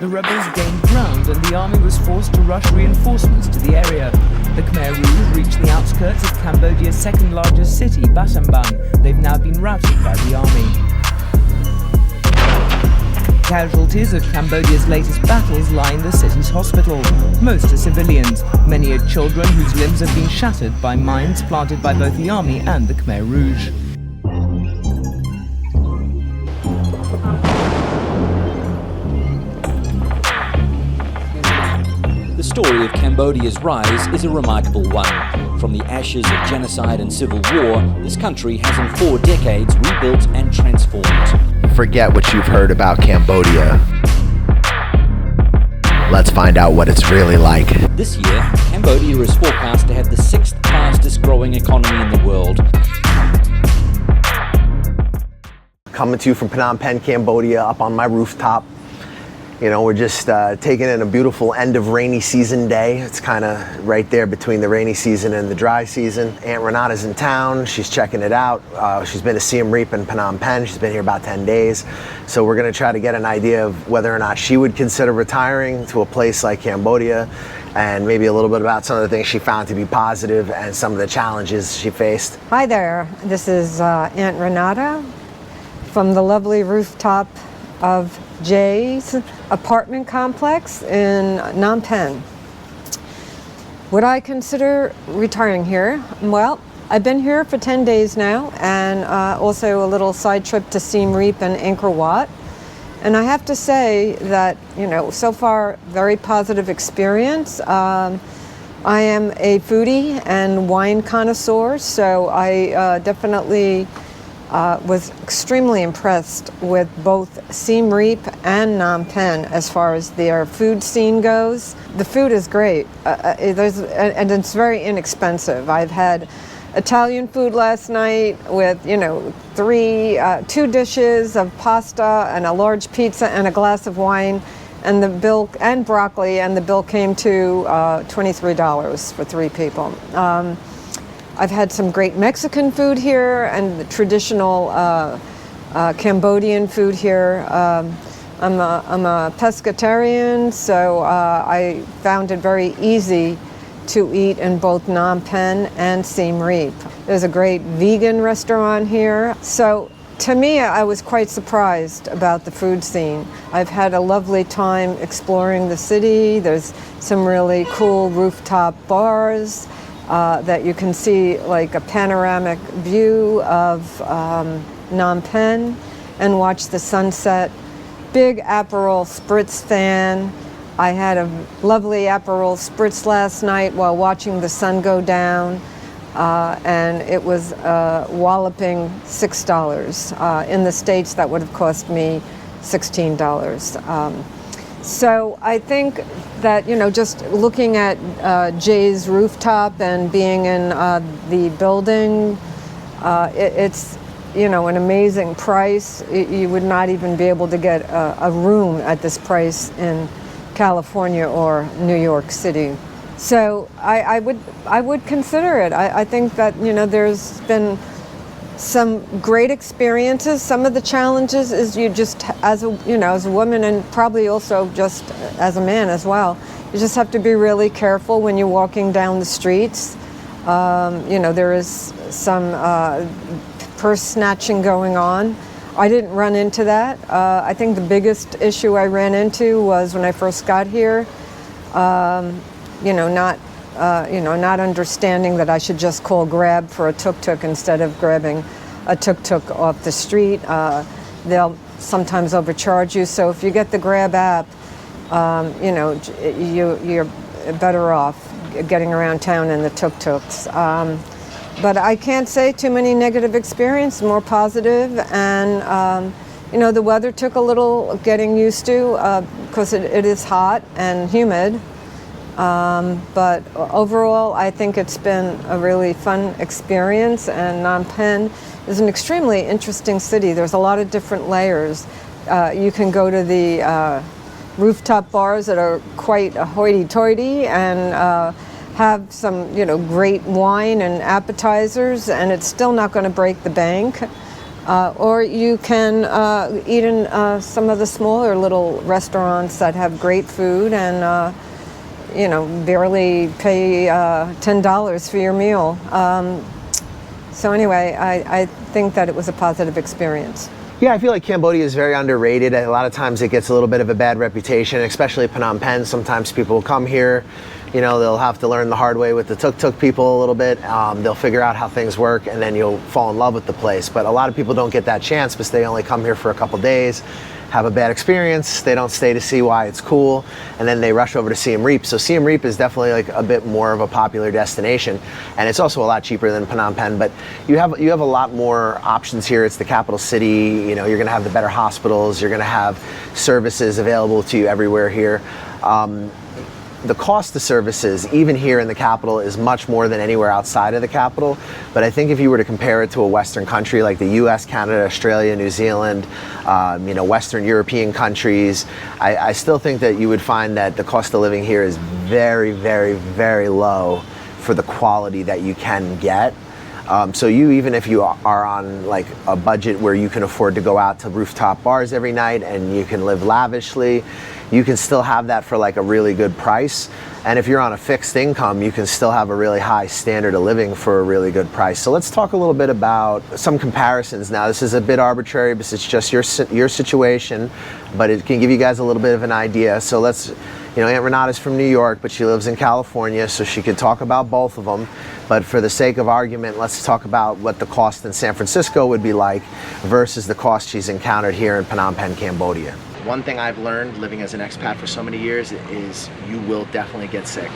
The rebels gained ground and the army was forced to rush reinforcements to the area. The Khmer Rouge reached the outskirts of Cambodia's second largest city, Battambang. They've now been routed by the army. Casualties of Cambodia's latest battles lie in the city's hospital. Most are civilians. Many are children whose limbs have been shattered by mines planted by both the army and the Khmer Rouge. The story of Cambodia's rise is a remarkable one. From the ashes of genocide and civil war, this country has in 4 decades rebuilt and transformed. Forget what you've heard about Cambodia. Let's find out what it's really like. This year, Cambodia is forecast to have the 6th fastest growing economy in the world. Coming to you from Phnom Penh, Cambodia, up on my rooftop. You know, we're just taking in a beautiful end of rainy season day. It's kind of right there between the rainy season and the dry season. Aunt Renata's in town. She's checking it out. She's been to Siem Reap in Phnom Penh. She's been here about 10 days. So we're going to try to get an idea of whether or not she would consider retiring to a place like Cambodia, and maybe a little bit about some of the things she found to be positive and some of the challenges she faced. Hi there. This is Aunt Renata from the lovely rooftop of Jay's apartment complex in Phnom Penh. Would I consider retiring here? Well, I've been here for 10 days now, and also a little side trip to Siem Reap and Angkor Wat. And I have to say that, you know, so far, very positive experience. I am a foodie and wine connoisseur, so I definitely was extremely impressed with both Siem Reap and Phnom Penh as far as their food scene goes. The food is great, and it's very inexpensive. I've had Italian food last night with, you know, 2 dishes of pasta and a large pizza and a glass of wine, and the bill, and broccoli, and the bill came to $23 for 3 people. I've had some great Mexican food here and the traditional Cambodian food here. I'm a pescatarian, so I found it very easy to eat in both Phnom Penh and Siem Reap. There's a great vegan restaurant here. So to me, I was quite surprised about the food scene. I've had a lovely time exploring the city. There's some really cool rooftop bars that you can see like a panoramic view of Phnom Penh and watch the sunset. Big Aperol Spritz fan. I had a lovely Aperol Spritz last night while watching the sun go down, and it was walloping $6. In the States, that would have cost me $16. So I think that, you know, just looking at Jay's rooftop and being in the building, it's, you know, an amazing price. You would not even be able to get a room at this price in California or New York City. So I would consider it. I think that, you know, there's been some great experiences. Some of the challenges is you just, as a woman, and probably also just as a man as well, you just have to be really careful when you're walking down the streets. You know, there is some purse snatching going on. I didn't run into that. I think the biggest issue I ran into was when I first got here, you know, not understanding that I should just call Grab for a tuk-tuk instead of grabbing a tuk-tuk off the street. They'll sometimes overcharge you. So if you get the Grab app, you know, you're better off getting around town in the tuk-tuks. But I can't say too many negative experiences, more positive. And, you know, the weather took a little getting used to because it is hot and humid. But overall, I think it's been a really fun experience, and Phnom Penh is an extremely interesting city. There's a lot of different layers. You can go to the rooftop bars that are quite hoity-toity and have some, you know, great wine and appetizers, and it's still not going to break the bank. Or you can eat in some of the smaller little restaurants that have great food and, barely pay $10 for your meal. So anyway, I think that it was a positive experience. Yeah, I feel like Cambodia is very underrated. A lot of times it gets a little bit of a bad reputation, especially Phnom Penh. Sometimes people will come here, they'll have to learn the hard way with the tuk-tuk people a little bit. They'll figure out how things work, and then you'll fall in love with the place. But a lot of people don't get that chance because they only come here for a couple days, have a bad experience, they don't stay to see why it's cool, and then they rush over to Siem Reap. So Siem Reap is definitely like a bit more of a popular destination, and it's also a lot cheaper than Phnom Penh, but you have a lot more options here. It's the capital city, you're gonna have the better hospitals, you're gonna have services available to you everywhere here. The cost of services, even here in the capital, is much more than anywhere outside of the capital. But I think if you were to compare it to a Western country like the US, Canada, Australia, New Zealand, Western European countries, I still think that you would find that the cost of living here is very, very, very low for the quality that you can get. So even if you are on like a budget where you can afford to go out to rooftop bars every night and you can live lavishly, you can still have that for like a really good price. And if you're on a fixed income, you can still have a really high standard of living for a really good price. So let's talk a little bit about some comparisons. Now, this is a bit arbitrary because it's just your situation, but it can give you guys a little bit of an idea. So let's, Aunt Renata's from New York, but she lives in California, so she could talk about both of them. But for the sake of argument, let's talk about what the cost in San Francisco would be like versus the cost she's encountered here in Phnom Penh, Cambodia. One thing I've learned living as an expat for so many years is you will definitely get sick.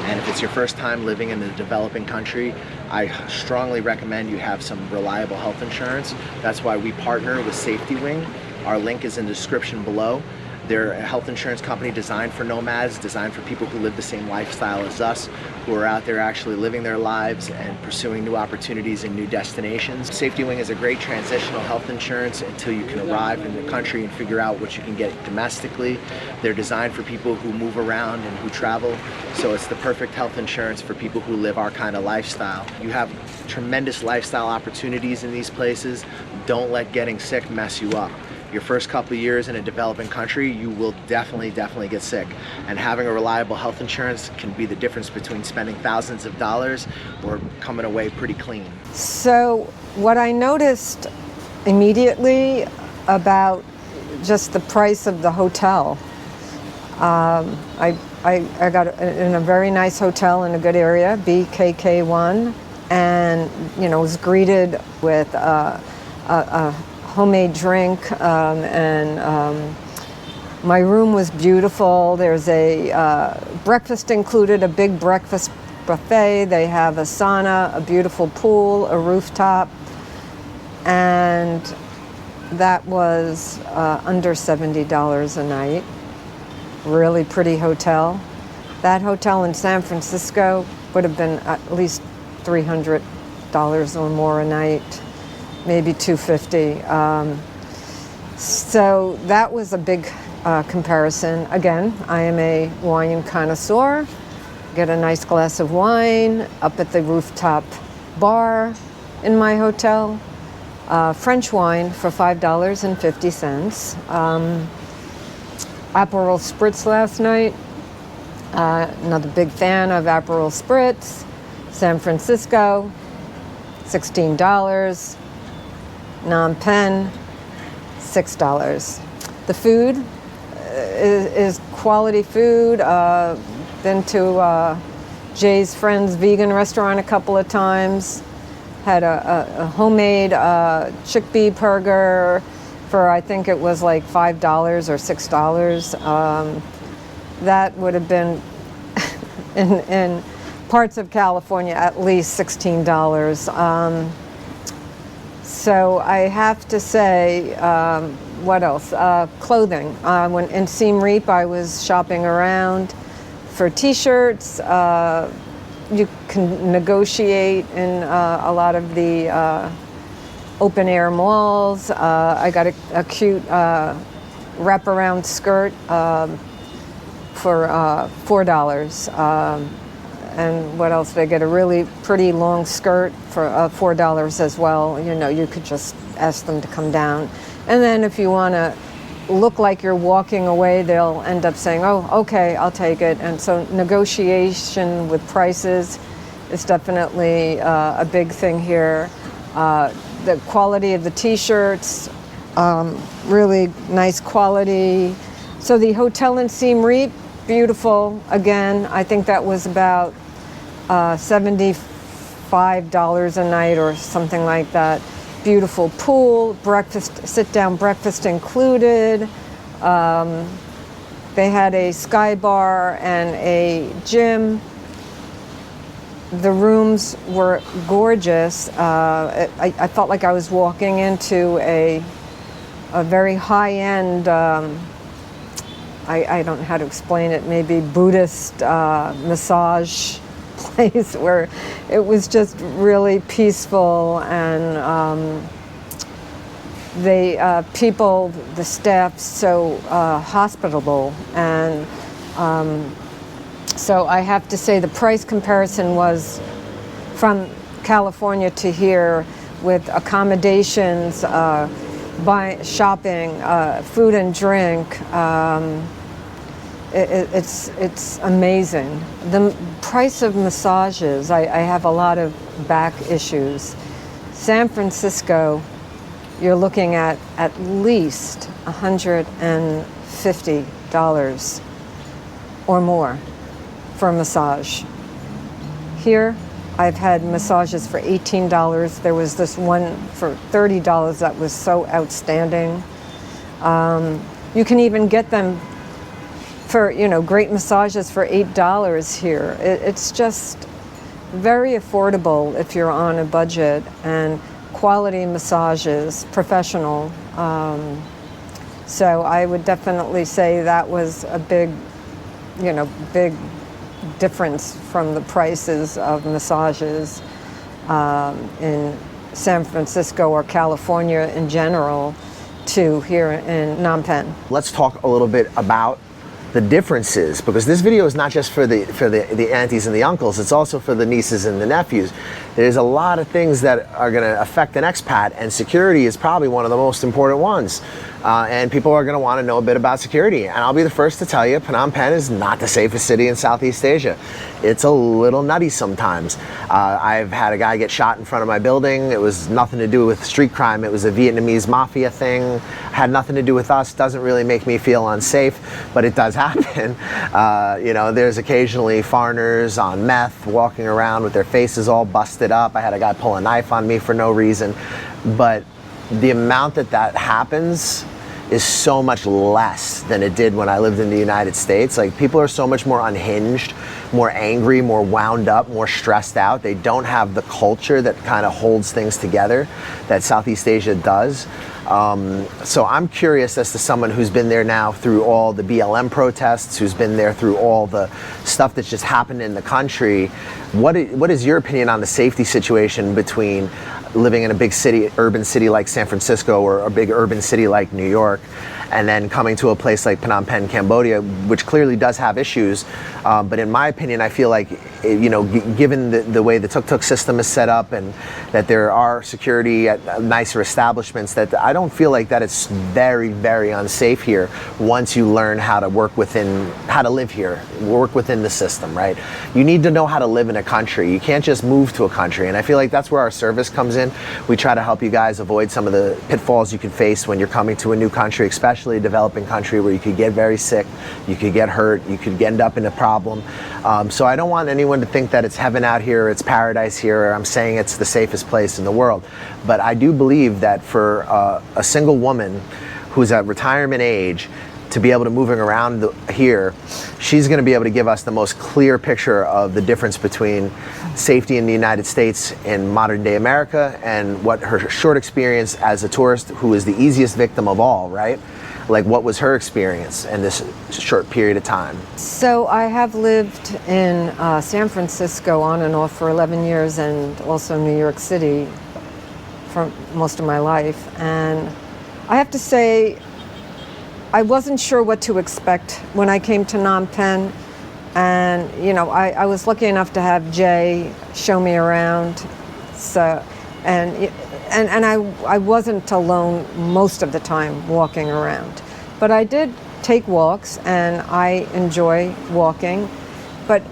And if it's your first time living in a developing country, I strongly recommend you have some reliable health insurance. That's why we partner with Safety Wing. Our link is in the description below. They're a health insurance company designed for nomads, designed for people who live the same lifestyle as us, who are out there actually living their lives and pursuing new opportunities and new destinations. Safety Wing is a great transitional health insurance until you can arrive in the country and figure out what you can get domestically. They're designed for people who move around and who travel, so it's the perfect health insurance for people who live our kind of lifestyle. You have tremendous lifestyle opportunities in these places. Don't let getting sick mess you up. Your first couple of years in a developing country, you will definitely get sick. And having a reliable health insurance can be the difference between spending thousands of dollars or coming away pretty clean. So what I noticed immediately about just the price of the hotel, I got in a very nice hotel in a good area, BKK1, and was greeted with a homemade drink, and my room was beautiful. There's a breakfast included, a big breakfast buffet. They have a sauna, a beautiful pool, a rooftop, and that was under $70 a night. Really pretty hotel. That hotel in San Francisco would have been at least $300 or more a night. Maybe $250. So that was a big comparison. Again, I am a wine connoisseur. Get a nice glass of wine up at the rooftop bar in my hotel. French wine for $5.50. Aperol Spritz last night. Another big fan of Aperol Spritz. San Francisco, $16. Phnom Penh, $6. The food is quality food. Been to Jay's friend's vegan restaurant a couple of times. Had a homemade chickpea burger for, I think it was like $5 or $6. That would have been in parts of California at least $16. So I have to say, what else? Clothing. When in Siem Reap, I was shopping around for t-shirts. You can negotiate in a lot of the open air malls. I got a cute wraparound skirt for $4. And what else did I get? A really pretty long skirt for $4 as well. You could just ask them to come down. And then if you want to look like you're walking away, they'll end up saying, oh, okay, I'll take it. And so negotiation with prices is definitely a big thing here. The quality of the t-shirts, really nice quality. So the hotel in Siem Reap, beautiful. Again, I think that was about $75 a night or something like that. Beautiful pool, breakfast, sit-down breakfast included. They had a sky bar and a gym. The rooms were gorgeous. I felt like I was walking into a very high-end, I don't know how to explain it, maybe Buddhist massage place where it was just really peaceful, and the staff so hospitable, and so I have to say the price comparison was from California to here, with accommodations, shopping, food and drink. It's amazing. The price of massages, I have a lot of back issues. San Francisco, you're looking at least $150 or more for a massage. Here, I've had massages for $18. There was this one for $30 that was so outstanding. You can even get them for, great massages for $8 here. It's just very affordable if you're on a budget, and quality massages, professional. So I would definitely say that was a big difference from the prices of massages in San Francisco or California in general to here in Phnom Penh. Let's talk a little bit about the differences, because this video is not just for the aunties and the uncles, it's also for the nieces and the nephews. There's a lot of things that are going to affect an expat, and security is probably one of the most important ones. And people are going to want to know a bit about security. And I'll be the first to tell you, Phnom Penh is not the safest city in Southeast Asia. It's a little nutty sometimes. I've had a guy get shot in front of my building. It was nothing to do with street crime. It was a Vietnamese mafia thing. Had nothing to do with us. Doesn't really make me feel unsafe, but it does happen. There's occasionally foreigners on meth walking around with their faces all busted up. I had a guy pull a knife on me for no reason. But the amount that happens is so much less than it did when I lived in the United States. Like, people are so much more unhinged, more angry, more wound up, more stressed out. They don't have the culture that kind of holds things together that Southeast Asia does. So I'm curious, as to someone who's been there now through all the BLM protests, who's been there through all the stuff that's just happened in the country, what is your opinion on the safety situation between living in a big city, urban city like San Francisco, or a big urban city like New York, and then coming to a place like Phnom Penh, Cambodia, which clearly does have issues. But in my opinion, I feel like, given the way the tuk-tuk system is set up, and that there are security at nicer establishments, that I don't feel like that it's very, very unsafe here once you learn how to live here, work within the system, right? You need to know how to live in a country. You can't just move to a country. And I feel like that's where our service comes in. We try to help you guys avoid some of the pitfalls you can face when you're coming to a new country, especially a developing country where you could get very sick, you could get hurt, you could end up in a problem. So I don't want anyone to think that it's heaven out here, it's paradise here, or I'm saying it's the safest place in the world. But I do believe that for a single woman who's at retirement age to be able to moving around here, she's going to be able to give us the most clear picture of the difference between safety in the United States and modern day America, and what her short experience as a tourist, who is the easiest victim of all, right? Like, what was her experience in this short period of time? So I have lived in San Francisco on and off for 11 years, and also New York City for most of my life. And I have to say, I wasn't sure what to expect when I came to Phnom Penh. And, I was lucky enough to have Jay show me around. So, and and I wasn't alone most of the time walking around. But I did take walks, and I enjoy walking. But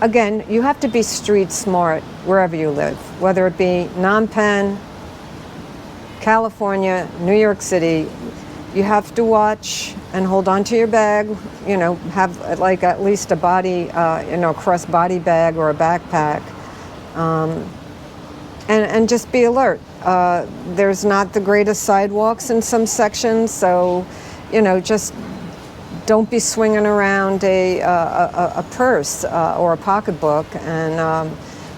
again, you have to be street smart wherever you live, whether it be Phnom Penh, California, New York City. You have to watch and hold on to your bag, you know, have like at least a body, you know, cross-body bag or a backpack, and just be alert. There's not the greatest sidewalks in some sections, so, you know, just don't be swinging around a purse or a pocketbook, and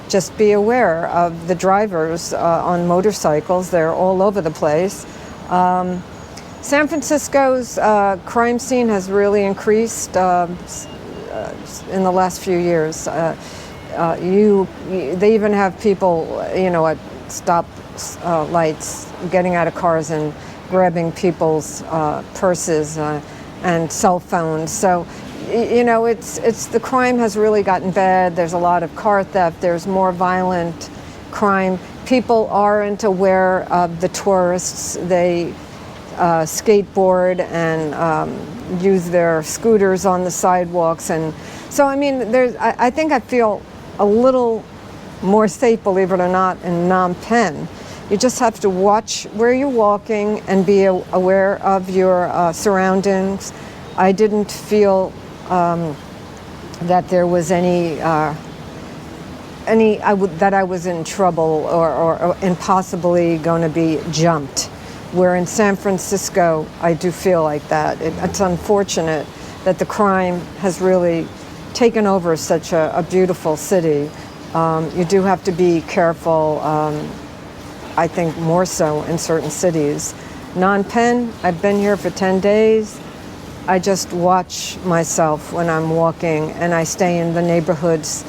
just be aware of the drivers on motorcycles. They're all over the place. San Francisco's crime scene has really increased in the last few years. They even have people, you know, at stop lights getting out of cars and grabbing people's purses and cell phones. So, you know, it's the crime has really gotten bad. There's a lot of car theft. There's more violent crime. People aren't aware of the tourists. They skateboard and use their scooters on the sidewalks, and so I mean, I think I feel a little more safe, believe it or not, in Phnom Penh. You just have to watch where you're walking and be aware of your surroundings. I didn't feel that there was that I was in trouble or impossibly going to be jumped. Where in San Francisco, I do feel like that. It's unfortunate that the crime has really taken over such a beautiful city. You do have to be careful, I think more so in certain cities. Phnom Penh, I've been here for 10 days. I just watch myself when I'm walking, and I stay in the neighborhoods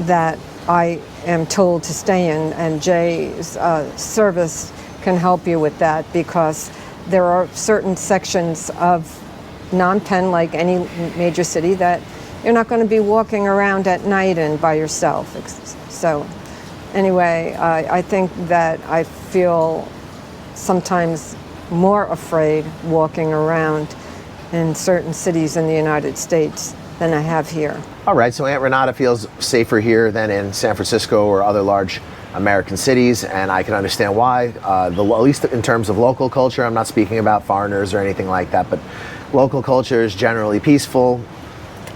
that I am told to stay in, and Jay's service can help you with that, because there are certain sections of Phnom Penh, like any major city, that you're not going to be walking around at night and by yourself. So anyway, I think that I feel sometimes more afraid walking around in certain cities in the United States than I have here. All right, so Aunt Renata feels safer here than in San Francisco or other large American cities, and I can understand why. At least in terms of local culture, I'm not speaking about foreigners or anything like that, but local culture is generally peaceful.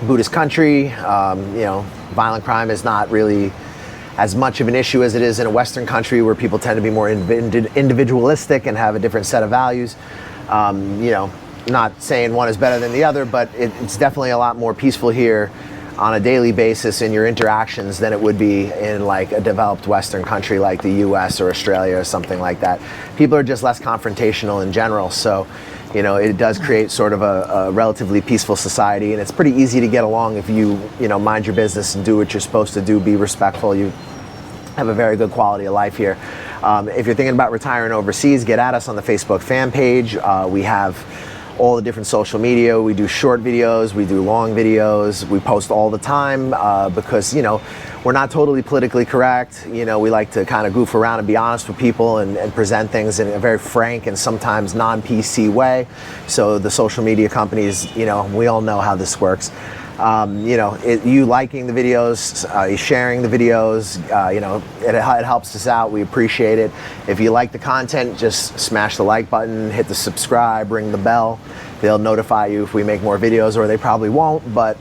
Buddhist country, you know, violent crime is not really as much of an issue as it is in a Western country where people tend to be more individualistic and have a different set of values. You know, not saying one is better than the other, but it's definitely a lot more peaceful here on a daily basis in your interactions than it would be in like a developed Western country like the US or Australia or something like that. People are just less confrontational in general, so you know, it does create sort of a relatively peaceful society, and it's pretty easy to get along if you know, mind your business and do what you're supposed to do, be respectful. You have a very good quality of life here. If you're thinking about retiring overseas, get at us on the Facebook fan page. We have all the different social media. We do short videos, we do long videos, we post all the time because, you know, we're not totally politically correct. You know, we like to kind of goof around and be honest with people and present things in a very frank and sometimes non-PC way. So the social media companies, you know, we all know how this works. You know, you liking the videos, sharing the videos, you know, it helps us out. We appreciate it. If you like the content, just smash the like button, hit the subscribe, ring the bell. They'll notify you if we make more videos, or they probably won't, but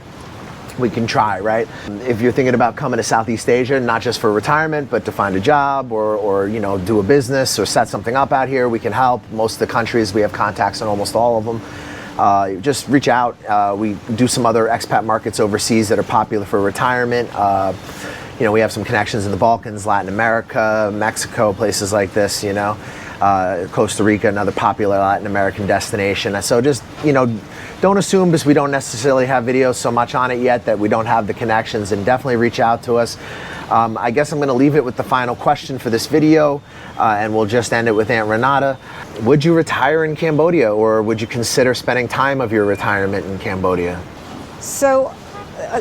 we can try, right? If you're thinking about coming to Southeast Asia, not just for retirement, but to find a job or you know, do a business or set something up out here, we can help. Most of the countries, we have contacts in almost all of them. Just reach out. We do some other expat markets overseas that are popular for retirement. You know, we have some connections in the Balkans, Latin America, Mexico, places like this, you know. Costa Rica, another popular Latin American destination. So just, you know, don't assume because we don't necessarily have videos so much on it yet that we don't have the connections, and definitely reach out to us. I guess I'm going to leave it with the final question for this video, and we'll just end it with Aunt Renata. Would you retire in Cambodia, or would you consider spending time of your retirement in Cambodia? So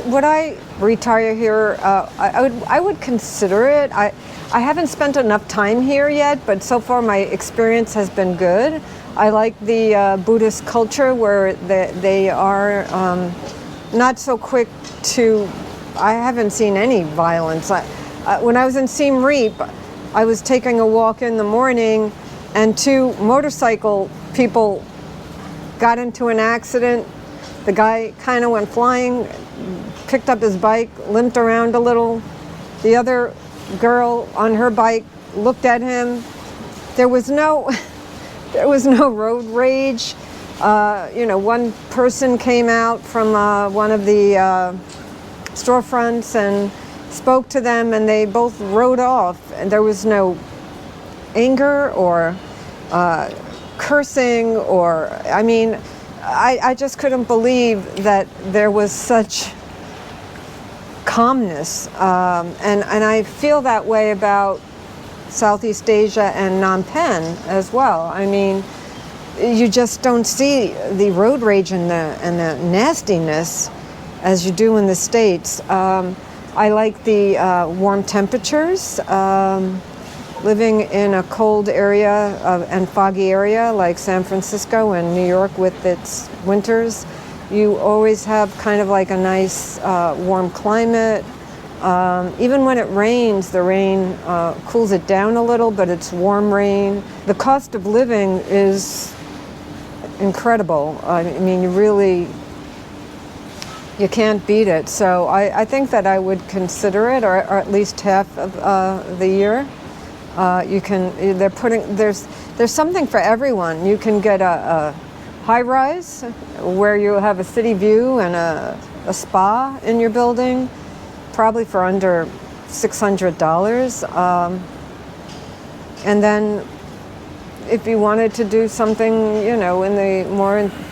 Would I retire here? I would consider it. I haven't spent enough time here yet, but so far my experience has been good. I like the Buddhist culture where they are not so quick to. I haven't seen any violence. When I was in Siem Reap, I was taking a walk in the morning, and 2 motorcycle people got into an accident. The guy kind of went flying, picked up his bike, limped around a little. The other girl on her bike looked at him. There was no road rage. One person came out from one of the storefronts and spoke to them, and they both rode off. And there was no anger or cursing or, I just couldn't believe that there was such calmness. And I feel that way about Southeast Asia and Phnom Penh as well. I mean, you just don't see the road rage and the nastiness as you do in the States. I like the warm temperatures. Living in a cold area and foggy area like San Francisco and New York with its winters, you always have kind of like a nice warm climate. Even when it rains, the rain cools it down a little, but it's warm rain. The cost of living is incredible. I mean, you can't beat it. So I think that I would consider it, or at least half of the year. There's something for everyone. You can get a high-rise where you have a city view and a spa in your building, probably for under $600. And then if you wanted to do something,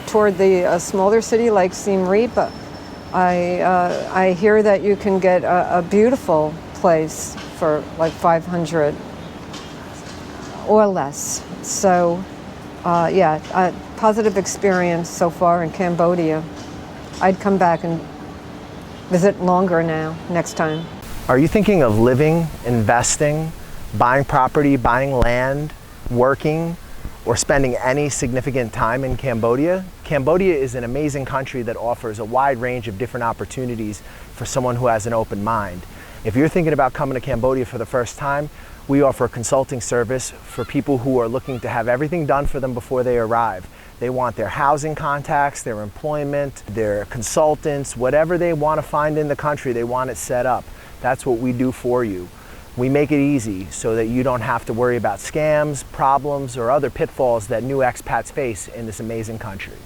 toward the smaller city like Siem Reap, I hear that you can get a beautiful place for like $500 or less. So, a positive experience so far in Cambodia. I'd come back and visit longer now, next time. Are you thinking of living, investing, buying property, buying land, working, or spending any significant time in Cambodia? Cambodia is an amazing country that offers a wide range of different opportunities for someone who has an open mind. If you're thinking about coming to Cambodia for the first time, we offer a consulting service for people who are looking to have everything done for them before they arrive. They want their housing contacts, their employment, their consultants, whatever they want to find in the country, they want it set up. That's what we do for you. We make it easy so that you don't have to worry about scams, problems, or other pitfalls that new expats face in this amazing country.